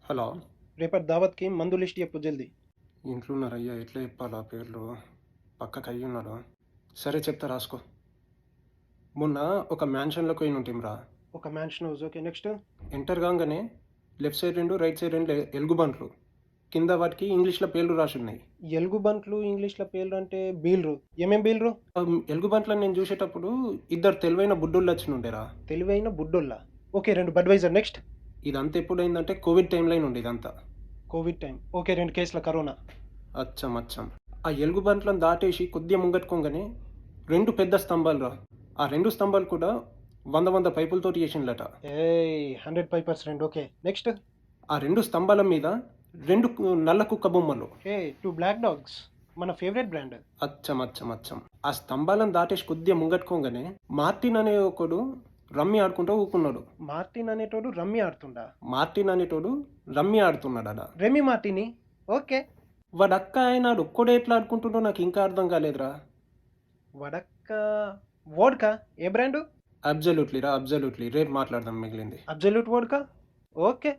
Hello. రేపటి దావత్కి మందు list చెప్పు జల్దీ. ఇంట్లో ఉన్నారయ్యా, ఎట్లా చెప్పాలా పేర్లు? పక్కకి అయ్యి ఉన్నాడు. సరే చెప్తా, రాసుకో. మొన్న ఒక మ్యాన్షన్లోకి పోయి ఉంటిమ్రా. ఒక mansion house, okay. Next? Enter కాగానే లెఫ్ట్ సైడ్ రెండు, రైట్ సైడ్ రెండు ఎలుగుబంట్లు. కింద వాటికి ఇంగ్లీష్లో పేర్లు రాసి ఉన్నాయి. ఎలుగు బంట్లు ఇంగ్లీష్లో పేర్లు అంటే బీల్రు. ఏమేం బీల్రు? ఎలుగుబంట్లను నేను చూసేటప్పుడు ఇద్దరు తెలివైన బుడ్డోళ్ళు వచ్చి ఉండేరా. తెలివైన బుడ్డోళ్ళ. Okay, 2 Budweiser. నెక్స్ట్? ఇదంతా ఎప్పుడైందంటే కోవిడ్ టైంలో ఉండే ఇదంతా. Covid time, okay. 2 కేసుల కరోనా. అచ్చం అచ్చం. ఆ ఎలుగుబంట్లను దాటేసి కొద్దిగా ముంగట్టుకోగానే రెండు పెద్ద స్తంభాలు రా. ఆ రెండు స్తంభాలు కూడా 100 పైపులతోటి చేసిండ్లట. 100 పైపర్స్ 2, ఓకే. నెక్స్ట్? ఆ రెండు స్తంభాల మీద రెండు నల్ల కుక్క బొమ్మలు. 2 బ్లాక్ డాగ్స్, మన ఫేవరెట్ బ్రాండ్. అచ్చం అచ్చం అచ్చం. ఆ స్తంభాలను దాటేసి కొద్దిగా ముంగట్టుకోగానే మార్టిన్ అనే ఒకడు రమ్మి ఆడుకుంటూ ఊకున్నాడు. మార్టిన్ అనేటోడు రమ్మి ఆడుతుండా? మార్టిన్ అనేటోడు రమ్మి ఆడుతున్నాడు. రెమి మార్టిని, ఓకే. వాడు అక్క ఆయన ఒక్కడే ఎట్లా ఆడుకుంటుండో నాకు ఇంకా అర్థం కాలేదురా. వడక్క వోడ్కా, ఏ బ్రాండు? అబ్జల్యూట్లీ రా, అబ్జల్యూట్లీ. రేపు మాట్లాడదాం మిగిలింది. Absolute vodka, okay.